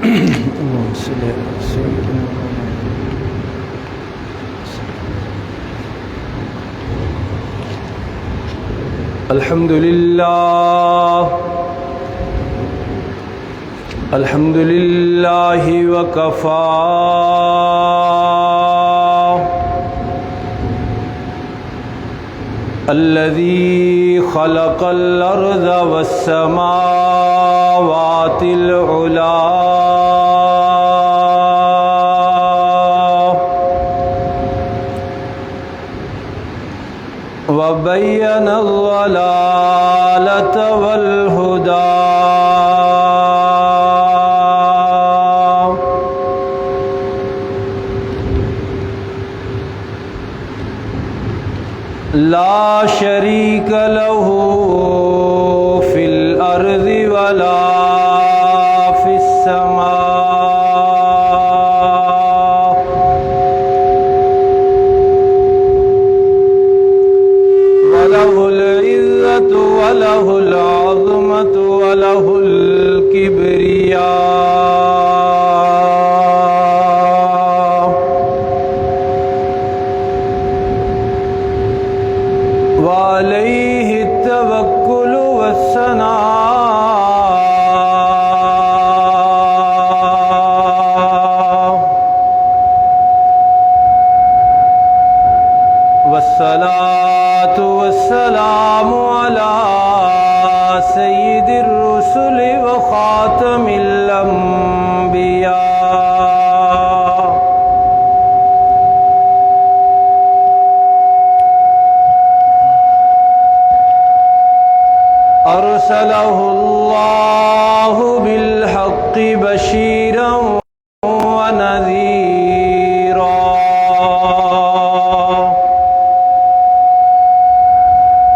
اللهم صل على سيدنا محمد. الحمد لله وكفى الذي خلق الأرض والسماوات العلى وبين الضلالة والهدى لا شريك له في الأرض ولا في السماء وله العزة وله العظمة وله الكبرياء وعليه التوكل والثناء والصلاة والسلام على سيد الرسل وخاتم الأنبياء أرسله الله بالحق بشيرا ونذيرا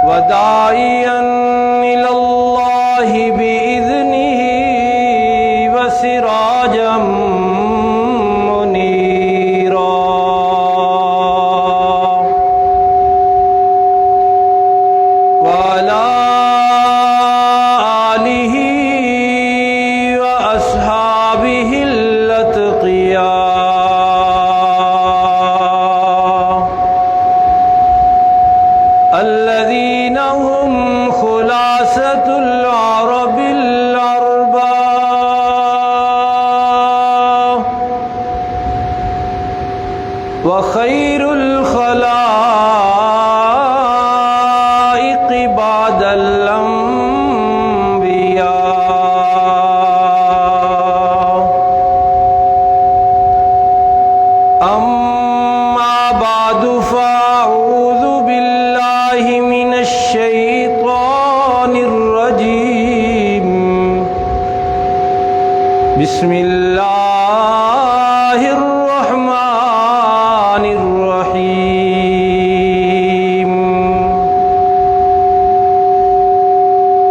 وداعيا إلى الله بإذنه وسراجا منيرا وعلى آله وأصحابه الأتقياء الذين هم خلاصة العرب الأربعة وخير الخلائق بعد الأنبياء أما بعد فأعوذ بالله من الشيطان الرجيم بسم الله الرحمن الرحيم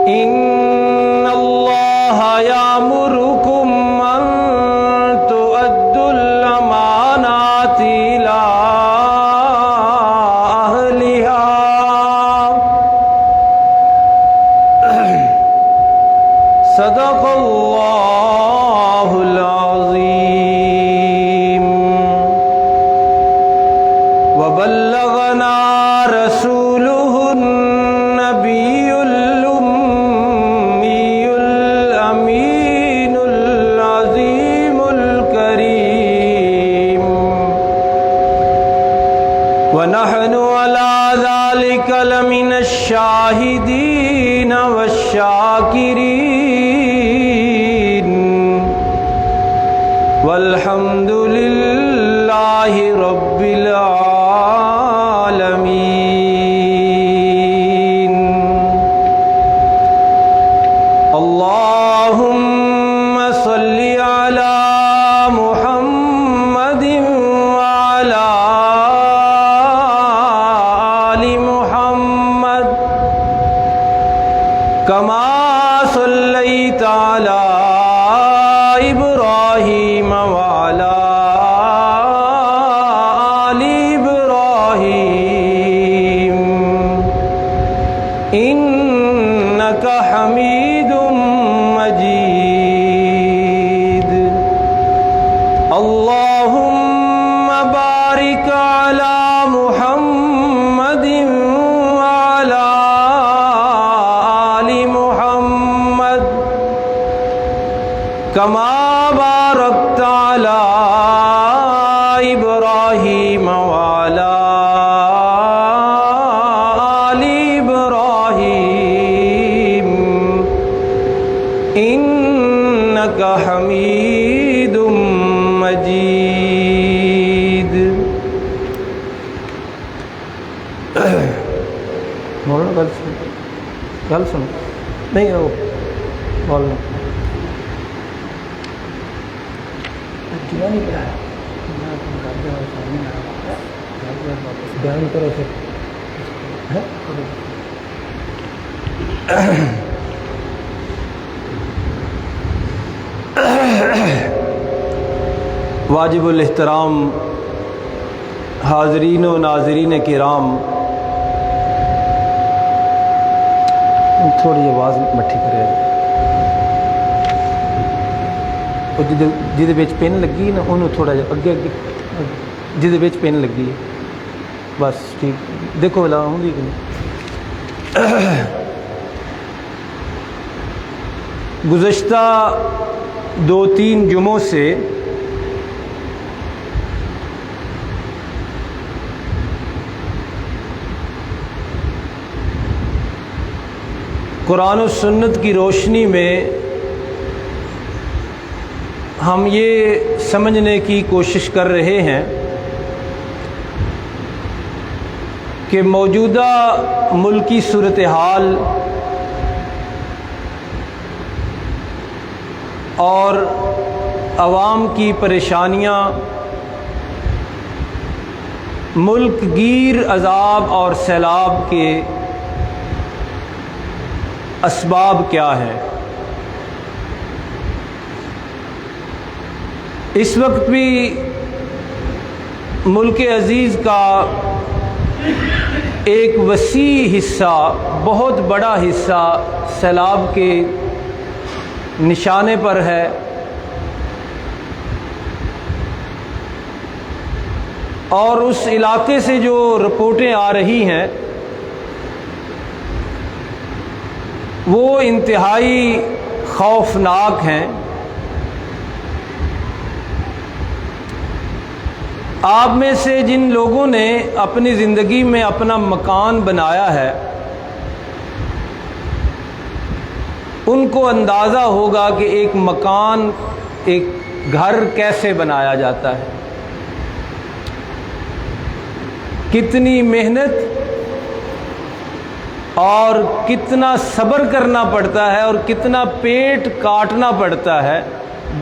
إن الله يأمركم أن تؤدوا الأمانات إلى أهلها صدق الله العظيم وبلغنا رسوله النبي الأمي الأمين العظيم الكريم ونحن على ذلك لمن الشاهدين والشاكرين والحمد لله رب العالمين. اللهم صل على محمد وعلى آل محمد كما صليت على إبراهيم وعلى آل إبراهيم اللهم بارك على محمد وعلى آل محمد كما باركت على إبراهيم وعلى آل إبراهيم إنك حميد مجيد. بولنا گل سنو نہیں وہ بولنا نہیں پڑھایا بیان کرو پھر. واجب الاحترام حاضرین و ناظرین کرام، تھوڑی آواز مٹھی کرے جہد پین لگی نا انہوں تھوڑا جا اگے اگے جہد پین لگی ہے بس ٹھیک. دیکھو بلا ہوں کہ نہیں. گزشتہ 2-3 جمعوں سے قرآن و سنت کی روشنی میں ہم یہ سمجھنے کی کوشش کر رہے ہیں کہ موجودہ ملکی صورتحال اور عوام کی پریشانیاں، ملک گیر عذاب اور سیلاب کے اسباب کیا ہیں. اس وقت بھی ملک عزیز کا ایک وسیع حصہ، بہت بڑا حصہ سیلاب کے نشانے پر ہے. اور اس علاقے سے جو رپورٹیں آ رہی ہیں وہ انتہائی خوفناک ہیں. آپ میں سے جن لوگوں نے اپنی زندگی میں اپنا مکان بنایا ہے ان کو اندازہ ہوگا کہ ایک مکان، ایک گھر کیسے بنایا جاتا ہے، کتنی محنت اور کتنا صبر کرنا پڑتا ہے اور کتنا پیٹ کاٹنا پڑتا ہے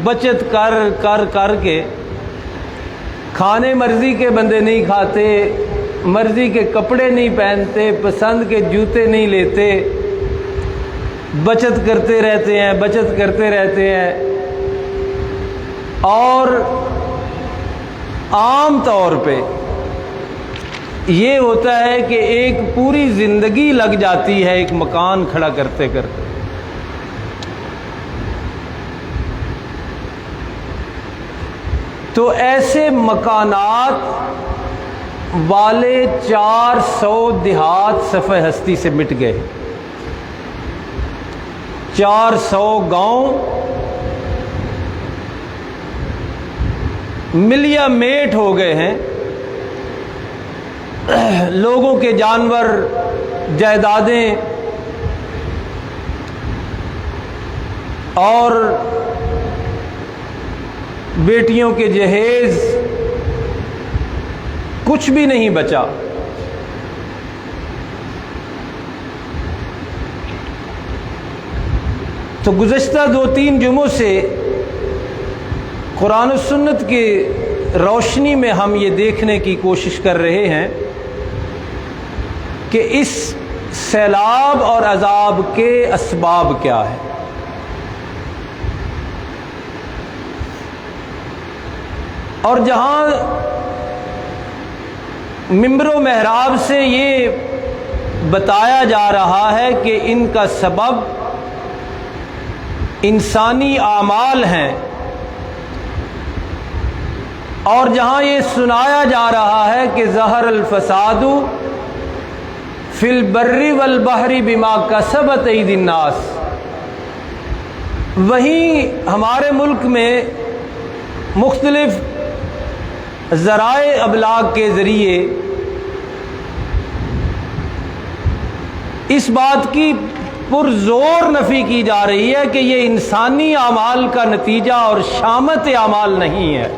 بچت کر کر کر کے. کھانے مرضی کے بندے نہیں کھاتے، مرضی کے کپڑے نہیں پہنتے، پسند کے جوتے نہیں لیتے، بچت کرتے رہتے ہیں، بچت کرتے رہتے ہیں. اور عام طور پہ یہ ہوتا ہے کہ ایک پوری زندگی لگ جاتی ہے ایک مکان کھڑا کرتے کرتے. تو ایسے مکانات والے 400 دیہات صفحہ ہستی سے مٹ گئے. 400 گاؤں ملیا میٹ ہو گئے ہیں. لوگوں کے جانور، جائیدادیں اور بیٹیوں کے جہیز کچھ بھی نہیں بچا. تو گزشتہ 2-3 جمعوں سے قرآن و سنت کی روشنی میں ہم یہ دیکھنے کی کوشش کر رہے ہیں کہ اس سیلاب اور عذاب کے اسباب کیا ہیں. اور جہاں ممبر و محراب سے یہ بتایا جا رہا ہے کہ ان کا سبب انسانی اعمال ہیں، اور جہاں یہ سنایا جا رہا ہے کہ ظہر الفساد فی البر والبحر بما کسبت ایدی الناس، وہیں ہمارے ملک میں مختلف ذرائع ابلاغ کے ذریعے اس بات کی پرزور نفی کی جا رہی ہے کہ یہ انسانی اعمال کا نتیجہ اور شامت اعمال نہیں ہے،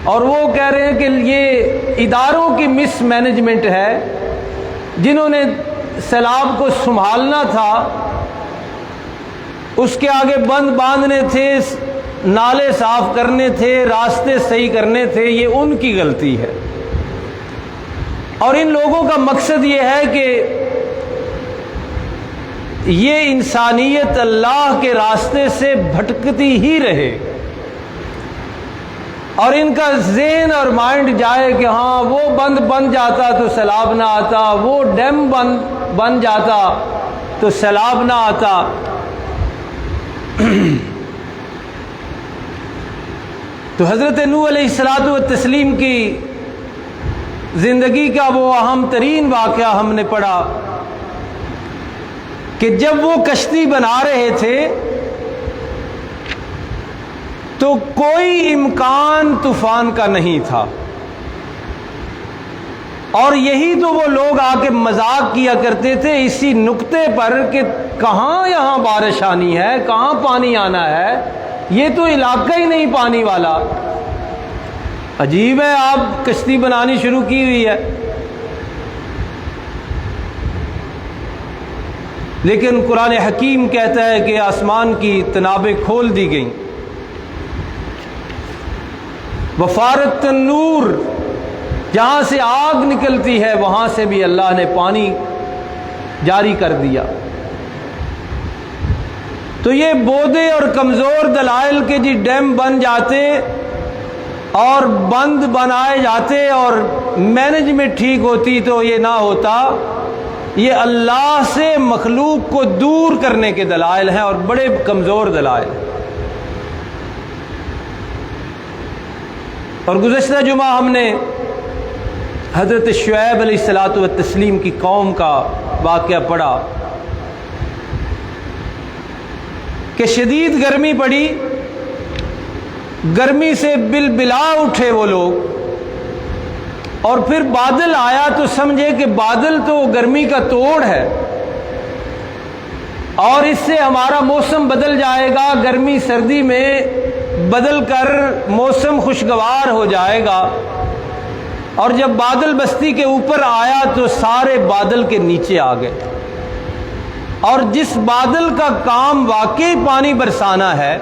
اور وہ کہہ رہے ہیں کہ یہ اداروں کی مس مینجمنٹ ہے، جنہوں نے سیلاب کو سنبھالنا تھا، اس کے آگے بند باندھنے تھے، نالے صاف کرنے تھے، راستے صحیح کرنے تھے، یہ ان کی غلطی ہے۔ اور ان لوگوں کا مقصد یہ ہے کہ یہ انسانیت اللہ کے راستے سے بھٹکتی ہی رہے، اور ان کا ذہن اور مائنڈ جائے کہ ہاں وہ بند بن جاتا تو سیلاب نہ آتا، وہ ڈیم بن جاتا تو سیلاب نہ آتا۔ تو حضرت نوح علیہ الصلوۃ والتسلیم کی زندگی کا وہ اہم ترین واقعہ ہم نے پڑھا کہ جب وہ کشتی بنا رہے تھے تو کوئی امکان طوفان کا نہیں تھا، اور یہی تو وہ لوگ آ کے مذاق کیا کرتے تھے اسی نقطے پر کہ کہاں یہاں بارش آنی ہے، کہاں پانی آنا ہے، یہ تو علاقہ ہی نہیں پانی والا۔ عجیب ہے، آپ کشتی بنانی شروع کی ہوئی ہے، لیکن قرآن حکیم کہتا ہے کہ آسمان کی تنابیں کھول دی گئیں، وفارت النور، جہاں سے آگ نکلتی ہے وہاں سے بھی اللہ نے پانی جاری کر دیا۔ تو یہ بودے اور کمزور دلائل کے جی ڈیم بن جاتے اور بند بنائے جاتے اور مینجمنٹ ٹھیک ہوتی تو یہ نہ ہوتا، یہ اللہ سے مخلوق کو دور کرنے کے دلائل ہیں اور بڑے کمزور دلائل۔ اور گزشتہ جمعہ ہم نے حضرت شعیب علیہ الصلوۃ والتسلیم کی قوم کا واقعہ پڑھا کہ شدید گرمی پڑی، گرمی سے بلبلا اٹھے وہ لوگ، اور پھر بادل آیا تو سمجھے کہ بادل تو گرمی کا توڑ ہے اور اس سے ہمارا موسم بدل جائے گا، گرمی سردی میں بدل کر موسم خوشگوار ہو جائے گا۔ اور جب بادل بستی کے اوپر آیا تو سارے بادل کے نیچے آ گئے، اور جس بادل کا کام واقعی پانی برسانا ہے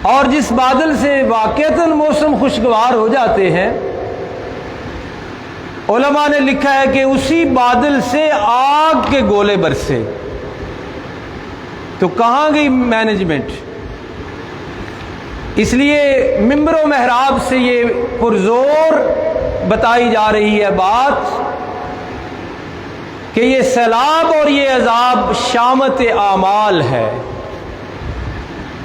اور جس بادل سے واقعتاً موسم خوشگوار ہو جاتے ہیں، علماء نے لکھا ہے کہ اسی بادل سے آگ کے گولے برسے۔ تو کہاں گئی مینجمنٹ؟ اس لیے ممبر و محراب سے یہ پرزور بتائی جا رہی ہے بات کہ یہ سیلاب اور یہ عذاب شامت اعمال ہے،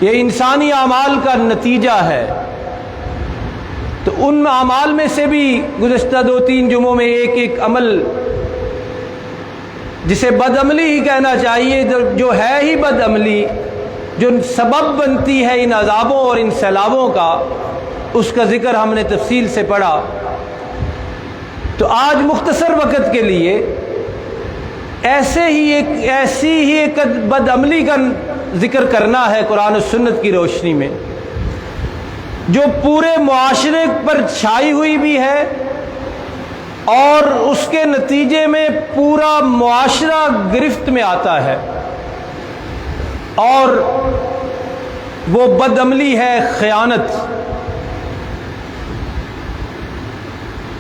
یہ انسانی اعمال کا نتیجہ ہے۔ تو ان اعمال میں سے بھی گزشتہ 2-3 جمعوں میں ایک عمل جسے بد عملی ہی کہنا چاہیے، جو ہے ہی بد عملی، جو سبب بنتی ہے ان عذابوں اور ان سیلابوں کا، اس کا ذکر ہم نے تفصیل سے پڑھا۔ تو آج مختصر وقت کے لیے ایسی ہی ایک بد عملی کا ذکر کرنا ہے قرآن و سنت کی روشنی میں، جو پورے معاشرے پر چھائی ہوئی بھی ہے اور اس کے نتیجے میں پورا معاشرہ گرفت میں آتا ہے، اور وہ بد عملی ہے خیانت،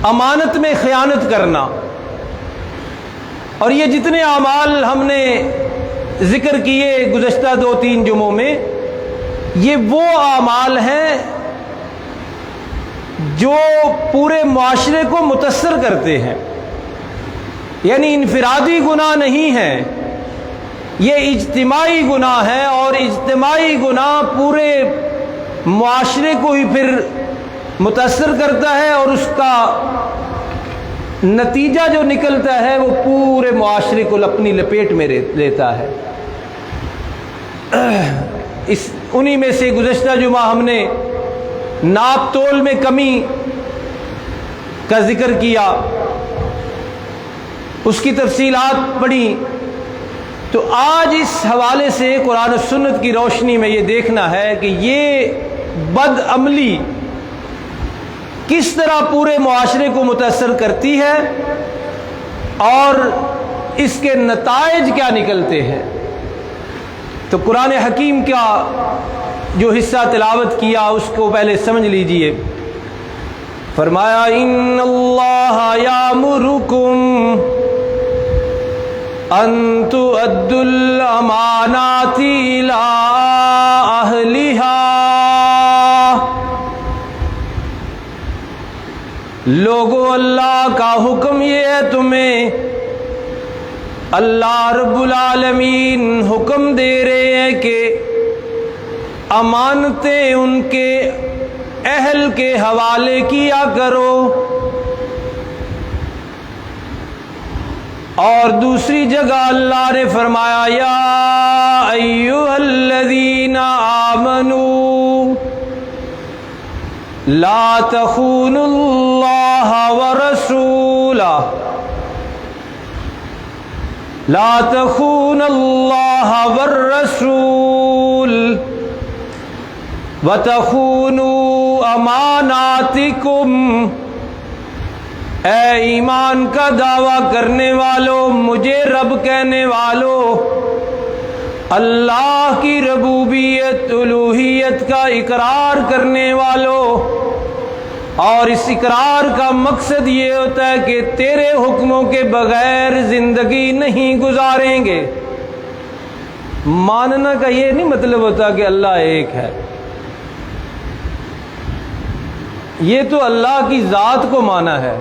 امانت میں خیانت کرنا۔ اور یہ جتنے اعمال ہم نے ذکر کیے گزشتہ 2-3 جمعوں میں، یہ وہ اعمال ہیں جو پورے معاشرے کو متاثر کرتے ہیں، یعنی انفرادی گناہ نہیں ہے، یہ اجتماعی گناہ ہے، اور اجتماعی گناہ پورے معاشرے کو ہی پھر متاثر کرتا ہے، اور اس کا نتیجہ جو نکلتا ہے وہ پورے معاشرے کو اپنی لپیٹ میں لیتا ہے۔ انہی میں سے گزشتہ جمعہ ہم نے ناپ تول میں کمی کا ذکر کیا، اس کی تفصیلات پڑھی۔ تو آج اس حوالے سے قرآن و سنت کی روشنی میں یہ دیکھنا ہے کہ یہ بد عملی کس طرح پورے معاشرے کو متاثر کرتی ہے اور اس کے نتائج کیا نکلتے ہیں۔ تو قرآن حکیم کا جو حصہ تلاوت کیا اس کو پہلے سمجھ لیجئے۔ فرمایا ان اللہ یامرکم ان تؤدوا الامانات الی اہلہا، لوگو اللہ کا حکم یہ ہے تمہیں، اللہ رب العالمین حکم دے رہے ہیں کہ امانتیں ان کے اہل کے حوالے کیا کرو۔ اور دوسری جگہ اللہ نے فرمایا یا ایھا الذین آمنوا لا تخونوا اللہ ورسولہ، لا تخونوا اللہ والرسول وتخونوا اماناتکم، اے ایمان کا دعویٰ کرنے والو، مجھے رب کہنے والو، اللہ کی ربوبیت الوہیت کا اقرار کرنے والو، اور اس اقرار کا مقصد یہ ہوتا ہے کہ تیرے حکموں کے بغیر زندگی نہیں گزاریں گے۔ ماننا کا یہ نہیں مطلب ہوتا کہ اللہ ایک ہے، یہ تو اللہ کی ذات کو مانا ہے۔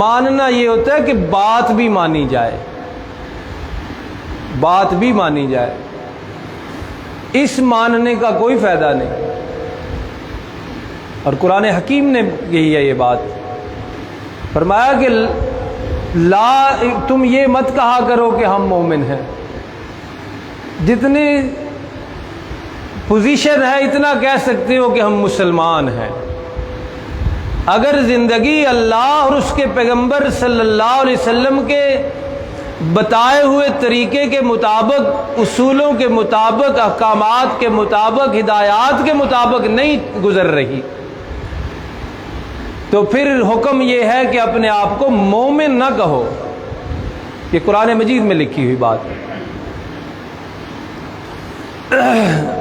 ماننا یہ ہوتا ہے کہ بات بھی مانی جائے، بات بھی مانی جائے، اس ماننے کا کوئی فائدہ نہیں۔ اور قرآن حکیم نے یہی ہے یہ بات فرمایا کہ تم یہ مت کہا کرو کہ ہم مومن ہیں، جتنی پوزیشن ہے اتنا کہہ سکتے ہو کہ ہم مسلمان ہیں۔ اگر زندگی اللہ اور اس کے پیغمبر صلی اللہ علیہ وسلم کے بتائے ہوئے طریقے کے مطابق، اصولوں کے مطابق، احکامات کے مطابق، ہدایات کے مطابق نہیں گزر رہی، تو پھر حکم یہ ہے کہ اپنے آپ کو مومن نہ کہو۔ یہ قرآن مجید میں لکھی ہوئی بات ہے۔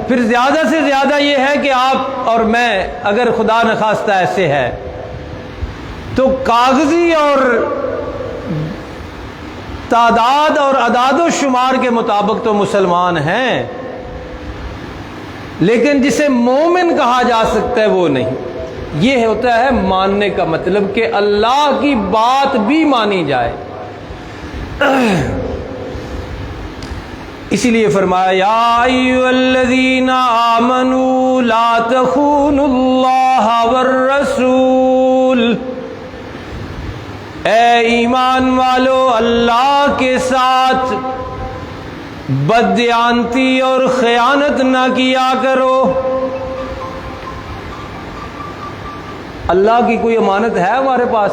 پھر زیادہ سے زیادہ یہ ہے کہ آپ اور میں اگر خدا نخواستہ ایسے ہے تو کاغذی اور تعداد اور اعداد و شمار کے مطابق تو مسلمان ہیں، لیکن جسے مومن کہا جا سکتا ہے وہ نہیں۔ یہ ہوتا ہے ماننے کا مطلب کہ اللہ کی بات بھی مانی جائے۔ اسی لیے فرمایا یا ایھا الذین آمنوا لا تخونوا اللہ والرسول، اے ایمان والو اللہ کے ساتھ بددیانتی اور خیانت نہ کیا کرو۔ اللہ کی کوئی امانت ہے ہمارے پاس؟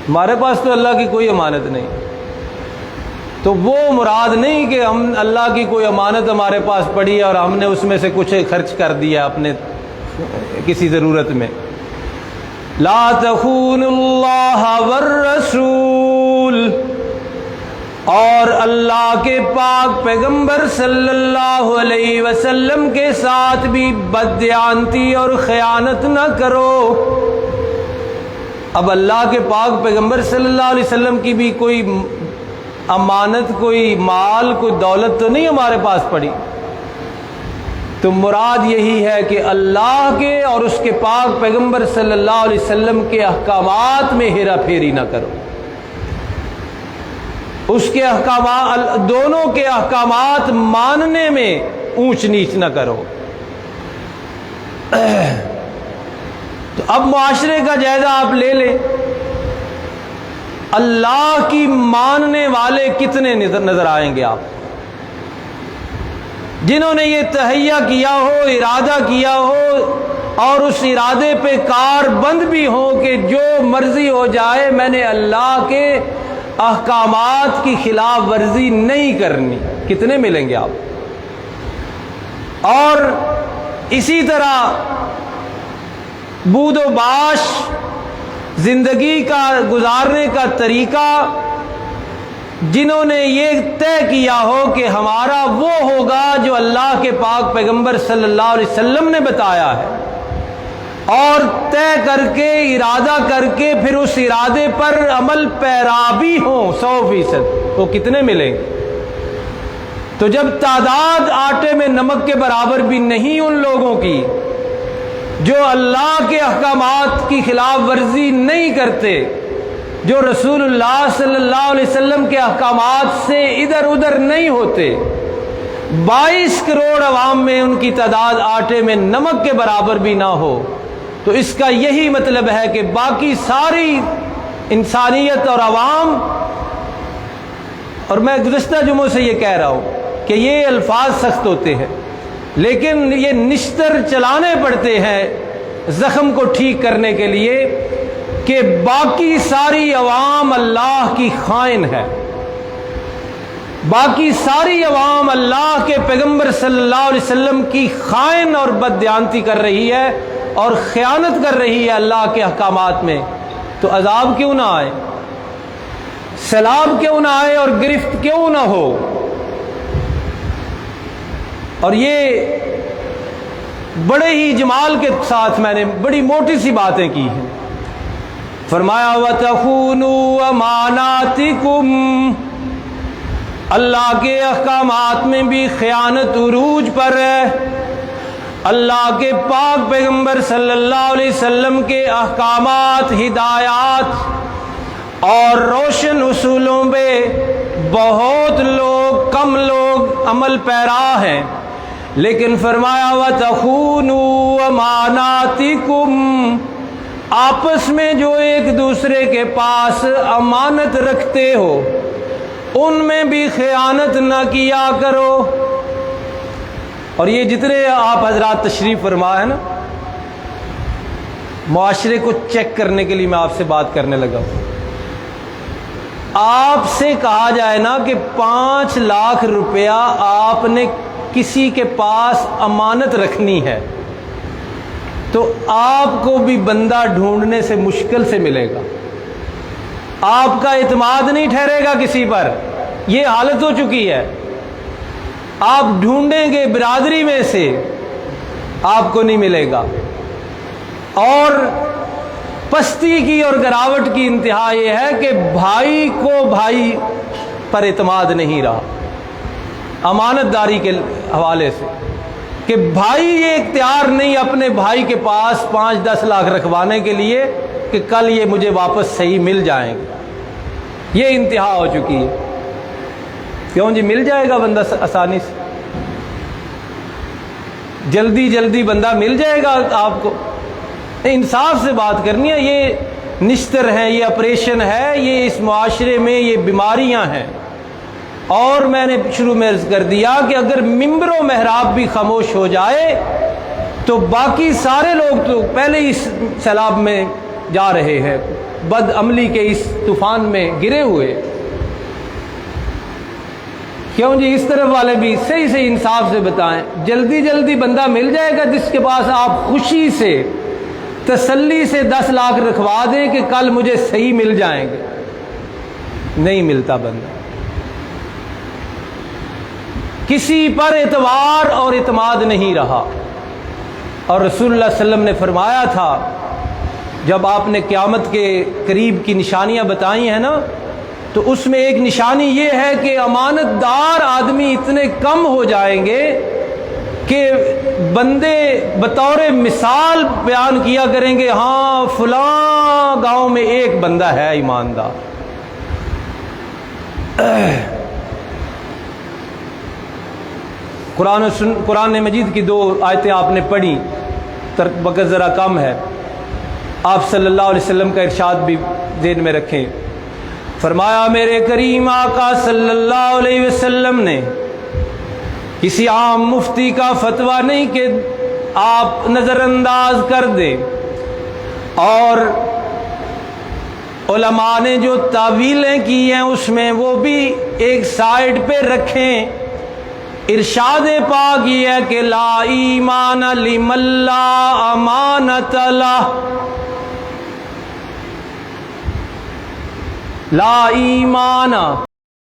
ہمارے پاس تو اللہ کی کوئی امانت نہیں۔ تو وہ مراد نہیں کہ ہم اللہ کی کوئی امانت ہمارے پاس پڑی ہے اور ہم نے اس میں سے کچھ خرچ کر دیا اپنے کسی ضرورت میں۔ لا تخونوا اللہ والرسول، اور اللہ کے پاک پیغمبر صلی اللہ علیہ وسلم کے ساتھ بھی بددیانتی اور خیانت نہ کرو۔ اب اللہ کے پاک پیغمبر صلی اللہ علیہ وسلم کی بھی کوئی امانت، کوئی مال، کوئی دولت تو نہیں ہمارے پاس پڑی، تو مراد یہی ہے کہ اللہ کے اور اس کے پاک پیغمبر صلی اللہ علیہ وسلم کے احکامات میں ہیرا پھیری نہ کرو۔ اس کے احکامات، دونوں کے احکامات ماننے میں، اونچ نیچ نہ کرو۔ تو اب معاشرے کا جائزہ آپ لے لیں، اللہ کی ماننے والے کتنے نظر آئیں گے آپ، جنہوں نے یہ تہیہ کیا ہو، ارادہ کیا ہو اور اس ارادے پہ کار بند بھی ہو کہ جو مرضی ہو جائے میں نے اللہ کے احکامات کی خلاف ورزی نہیں کرنی، کتنے ملیں گے آپ؟ اور اسی طرح بود و باش زندگی کا گزارنے کا طریقہ جنہوں نے یہ طے کیا ہو کہ ہمارا وہ ہوگا جو اللہ کے پاک پیغمبر صلی اللہ علیہ وسلم نے بتایا ہے، اور طے کر کے ارادہ کر کے پھر اس ارادے پر عمل پیرا بھی ہوں 100%، وہ کتنے ملیں گے؟ تو جب تعداد آٹے میں نمک کے برابر بھی نہیں ان لوگوں کی جو اللہ کے احکامات کی خلاف ورزی نہیں کرتے، جو رسول اللہ صلی اللہ علیہ وسلم کے احکامات سے ادھر ادھر نہیں ہوتے، 22 کروڑ عوام میں ان کی تعداد آٹے میں نمک کے برابر بھی نہ ہو، تو اس کا یہی مطلب ہے کہ باقی ساری انسانیت اور عوام، اور میں گزشتہ جمعوں سے یہ کہہ رہا ہوں کہ یہ الفاظ سخت ہوتے ہیں لیکن یہ نشتر چلانے پڑتے ہیں زخم کو ٹھیک کرنے کے لیے، کہ باقی ساری عوام اللہ کی خائن ہے، باقی ساری عوام اللہ کے پیغمبر صلی اللہ علیہ وسلم کی خائن اور بددیانتی کر رہی ہے اور خیانت کر رہی ہے اللہ کے احکامات میں، تو عذاب کیوں نہ آئے، سیلاب کیوں نہ آئے اور گرفت کیوں نہ ہو؟ اور یہ بڑے ہی جمال کے ساتھ میں نے بڑی موٹی سی باتیں کی ہیں۔ فرمایا وَتَخُونُوا أَمَانَاتِكُمْ، اللہ کے احکامات میں بھی خیانت عروج پر ہے، اللہ کے پاک پیغمبر صلی اللہ علیہ وسلم کے احکامات، ہدایات اور روشن اصولوں پہ بہت لوگ، کم لوگ عمل پیرا ہیں، لیکن فرمایا وَتَخُونُوا أَمَانَاتِكُمْ، آپس میں جو ایک دوسرے کے پاس امانت رکھتے ہو ان میں بھی خیانت نہ کیا کرو۔ اور یہ جتنے آپ حضرات تشریف فرما ہے نا، معاشرے کو چیک کرنے کے لیے میں آپ سے بات کرنے لگا ہوں۔ آپ سے کہا جائے نا کہ 5 لاکھ روپیہ آپ نے کسی کے پاس امانت رکھنی ہے، تو آپ کو بھی بندہ ڈھونڈنے سے مشکل سے ملے گا، آپ کا اعتماد نہیں ٹھہرے گا کسی پر، یہ حالت ہو چکی ہے۔ آپ ڈھونڈیں گے برادری میں سے، آپ کو نہیں ملے گا، اور پستی کی اور گراوٹ کی انتہا یہ ہے کہ بھائی کو بھائی پر اعتماد نہیں رہا امانت داری کے حوالے سے، کہ بھائی یہ اختیار نہیں اپنے بھائی کے پاس 5-10 لاکھ رکھوانے کے لیے کہ کل یہ مجھے واپس صحیح مل جائیں گے، یہ انتہا ہو چکی ہے۔ کیوں جی؟ مل جائے گا بندہ آسانی سے، جلدی جلدی بندہ مل جائے گا آپ کو، انصاف سے بات کرنی ہے۔ یہ نشتر ہے، یہ آپریشن ہے، یہ اس معاشرے میں یہ بیماریاں ہیں۔ اور میں نے شروع میں عرض کر دیا کہ اگر ممبر و محراب بھی خاموش ہو جائے تو باقی سارے لوگ تو پہلے ہی اس سیلاب میں جا رہے ہیں، بد عملی کے اس طوفان میں گرے ہوئے۔ کیوں جی؟ اس طرف والے بھی صحیح سے انصاف سے بتائیں، جلدی جلدی بندہ مل جائے گا جس کے پاس آپ خوشی سے تسلی سے 10 لاکھ رکھوا دیں کہ کل مجھے صحیح مل جائیں گے، نہیں ملتا بندہ۔ کسی پر اعتبار اور اعتماد نہیں رہا۔ اور رسول اللہ صلی اللہ علیہ وسلم نے فرمایا تھا، جب آپ نے قیامت کے قریب کی نشانیاں بتائی ہیں نا، تو اس میں ایک نشانی یہ ہے کہ امانت دار آدمی اتنے کم ہو جائیں گے کہ بندے بطور مثال بیان کیا کریں گے، ہاں فلاں گاؤں میں ایک بندہ ہے ایماندار۔ قرآن مجید کی 2 آیتیں آپ نے پڑھی، وقت ذرا کم ہے، آپ صلی اللہ علیہ وسلم کا ارشاد بھی ذہن میں رکھیں۔ فرمایا میرے کریم آقا صلی اللہ علیہ وسلم نے کسی عام مفتی کا فتویٰ نہیں کہ آپ نظر انداز کر دیں، اور علماء نے جو تعویلیں کی ہیں اس میں وہ بھی ایک سائڈ پہ رکھیں۔ ارشاد پاک یہ ہے کہ لا ایمان لمن لا امانت لہ، لا ایمان